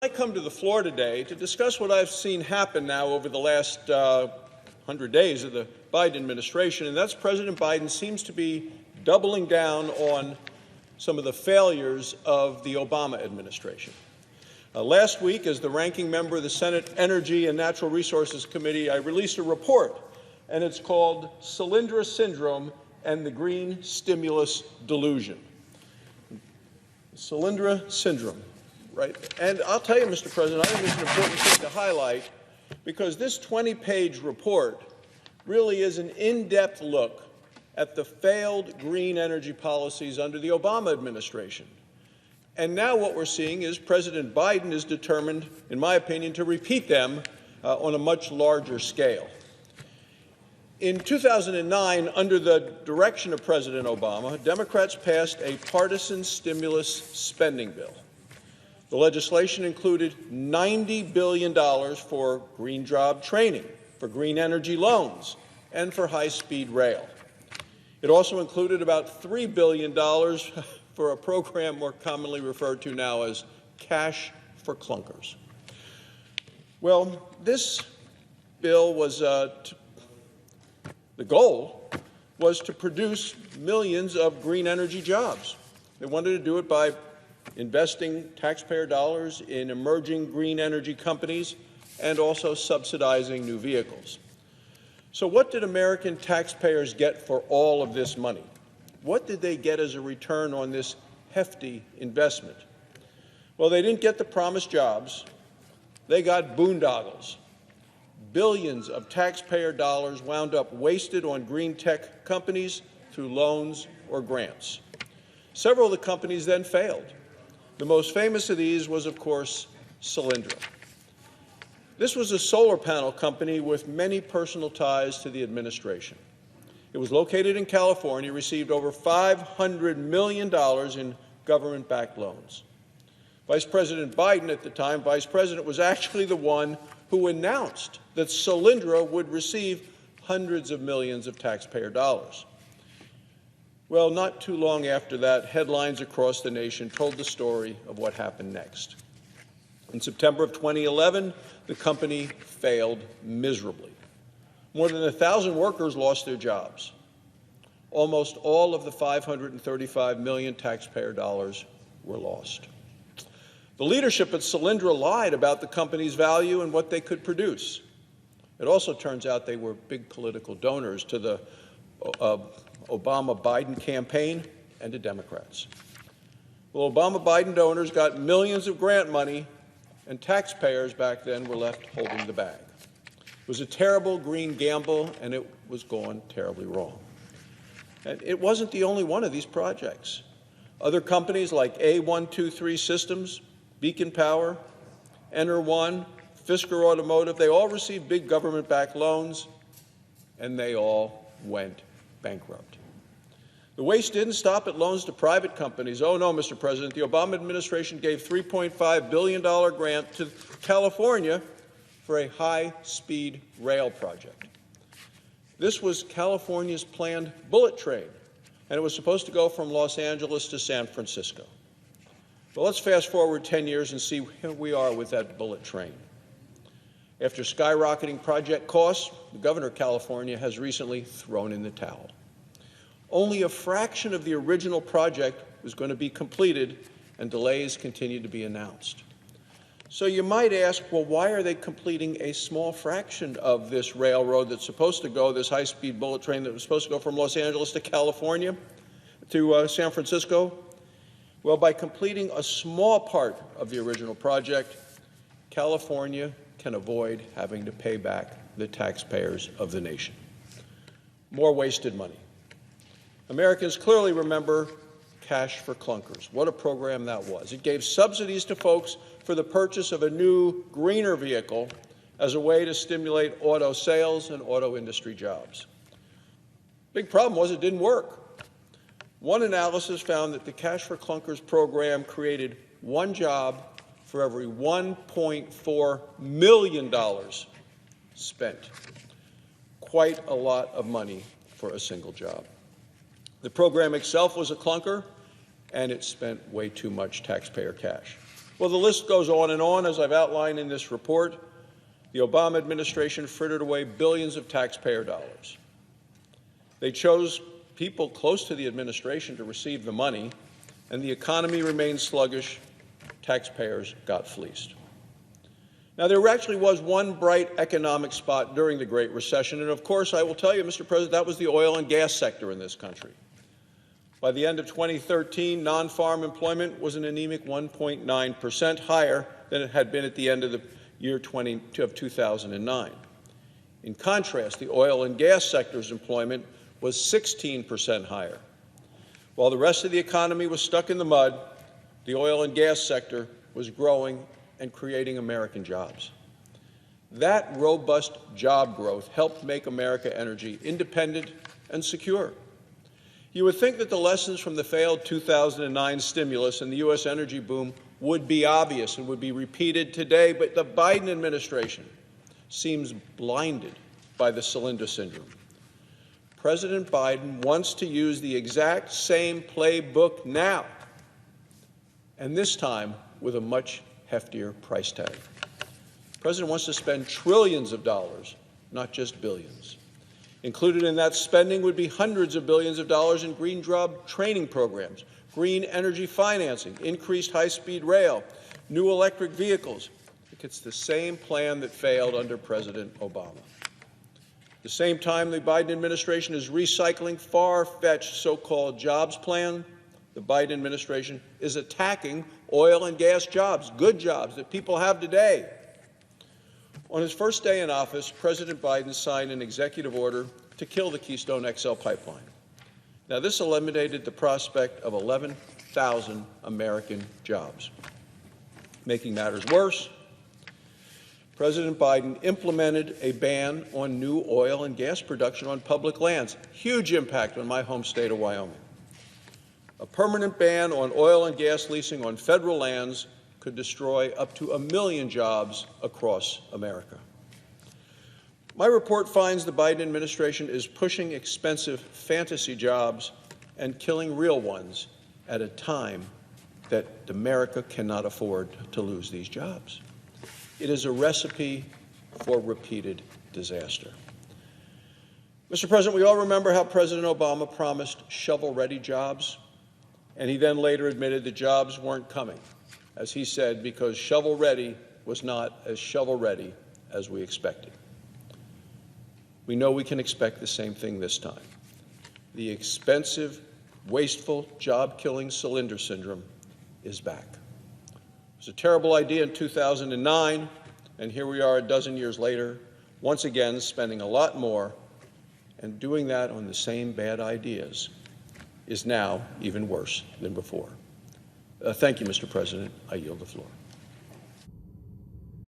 I come to the floor today to discuss what I've seen happen now over the last 100 days of the Biden administration, and that's President Biden seems to be doubling down on some of the failures of the Obama administration. Last week, as the ranking member of the Senate Energy and Natural Resources Committee, I released a report, and it's called Solyndra Syndrome and the Green Stimulus Delusion. Solyndra Syndrome. Right. And I'll tell you, Mr. President, I think it's an important thing to highlight because this 20-page report really is an in-depth look at the failed green energy policies under the Obama administration. And now what we're seeing is President Biden is determined, in my opinion, to repeat them on a much larger scale. In 2009, under the direction of President Obama, Democrats passed a partisan stimulus spending bill. The legislation included $90 billion for green job training, for green energy loans, and for high-speed rail. It also included about $3 billion for a program more commonly referred to now as cash for clunkers. Well, this bill was, the goal was to produce millions of green energy jobs. They wanted to do it by investing taxpayer dollars in emerging green energy companies and also subsidizing new vehicles. So what did American taxpayers get for all of this money? What did they get as a return on this hefty investment? Well, they didn't get the promised jobs. They got boondoggles. Billions of taxpayer dollars wound up wasted on green tech companies through loans or grants. Several of the companies then failed. The most famous of these was, of course, Solyndra. This was a solar panel company with many personal ties to the administration. It was located in California, received over $500 million in government-backed loans. Vice President Biden at the time, Vice President, was actually the one who announced that Solyndra would receive hundreds of millions of taxpayer dollars. Well, not too long after that, headlines across the nation told the story of what happened next. In September of 2011, the company failed miserably. More than 1,000 workers lost their jobs. Almost all of the $535 million taxpayer dollars were lost. The leadership at Solyndra lied about the company's value and what they could produce. It also turns out they were big political donors to the Obama-Biden campaign and to Democrats. Well, Obama-Biden donors got millions of grant money, and taxpayers back then were left holding the bag. It was a terrible green gamble, and it was gone terribly wrong. And it wasn't the only one of these projects. Other companies like A123 Systems, Beacon Power, Ener1, Fisker Automotive, they all received big government-backed loans, and they all went bankrupt. The waste didn't stop at loans to private companies. Oh, no, Mr. President, the Obama administration gave a $3.5 billion grant to California for a high-speed rail project. This was California's planned bullet train, and it was supposed to go from Los Angeles to San Francisco. Well, let's fast forward 10 years and see where we are with that bullet train. After skyrocketing project costs, the governor of California has recently thrown in the towel. Only a fraction of the original project was going to be completed, and delays continue to be announced. So you might ask, well, why are they completing a small fraction of this railroad that's supposed to go, this high-speed bullet train that was supposed to go from Los Angeles to California, to San Francisco? Well, by completing a small part of the original project, California can avoid having to pay back the taxpayers of the nation. More wasted money. Americans clearly remember Cash for Clunkers. What a program that was. It gave subsidies to folks for the purchase of a new, greener vehicle as a way to stimulate auto sales and auto industry jobs. Big problem was it didn't work. One analysis found that the Cash for Clunkers program created one job for every $1.4 million spent. Quite a lot of money for a single job. The program itself was a clunker, and it spent way too much taxpayer cash. Well, the list goes on and on, as I've outlined in this report. The Obama administration frittered away billions of taxpayer dollars. They chose people close to the administration to receive the money, and the economy remained sluggish. Taxpayers got fleeced. Now, there actually was one bright economic spot during the Great Recession, and of course, I will tell you, Mr. President, that was the oil and gas sector in this country. By the end of 2013, non-farm employment was an anemic 1.9% higher than it had been at the end of the year 2009. In contrast, the oil and gas sector's employment was 16% higher. While the rest of the economy was stuck in the mud, the oil and gas sector was growing and creating American jobs. That robust job growth helped make America energy independent and secure. You would think that the lessons from the failed 2009 stimulus and the U.S. energy boom would be obvious and would be repeated today, but the Biden administration seems blinded by the Solyndra syndrome. President Biden wants to use the exact same playbook now, and this time with a much heftier price tag. The president wants to spend trillions of dollars, not just billions. Included in that spending would be hundreds of billions of dollars in green job training programs, green energy financing, increased high-speed rail, new electric vehicles. It's the same plan that failed under President Obama. At the same time, the Biden administration is recycling far-fetched so-called jobs plan. The Biden administration is attacking oil and gas jobs, good jobs that people have today. On his first day in office, President Biden signed an executive order to kill the Keystone XL pipeline. Now, this eliminated the prospect of 11,000 American jobs. Making matters worse, President Biden implemented a ban on new oil and gas production on public lands. Huge impact on my home state of Wyoming. A permanent ban on oil and gas leasing on federal lands could destroy up to 1 million jobs across America. My report finds the Biden administration is pushing expensive fantasy jobs and killing real ones at a time that America cannot afford to lose these jobs. It is a recipe for repeated disaster. Mr. President, we all remember how President Obama promised shovel-ready jobs, and he then later admitted the jobs weren't coming, as he said, because shovel-ready was not as shovel-ready as we expected. We know we can expect the same thing this time. The expensive, wasteful, job-killing Solyndra syndrome is back. It was a terrible idea in 2009, and here we are a dozen years later, once again spending a lot more, and doing that on the same bad ideas is now even worse than before. Thank you, Mr. President. I yield the floor.